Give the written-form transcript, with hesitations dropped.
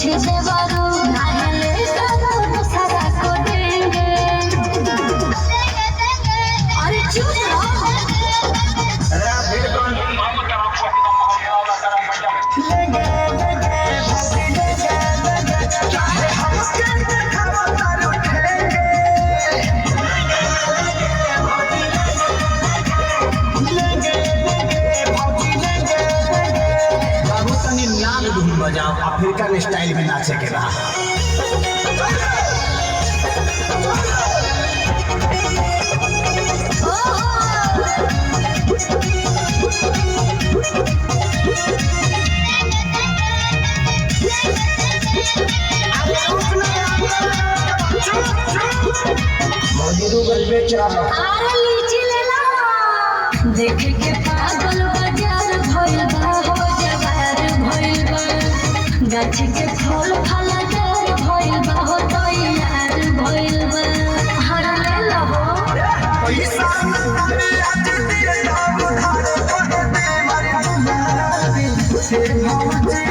पीछे से बारू नाले तो सारा को देंगे। अरे चुप रहो। बजाओ अफ्रीकन स्टाइल में नाचे के रहा। देख के पागल बाजार भइल बा हो जवार भइल बा गाछ के फल फलदार भइल बा हो तैयार भइल बा हर ले लहो पैसा में आज दिए दाम धार को दे मर गुलाबी से भौजी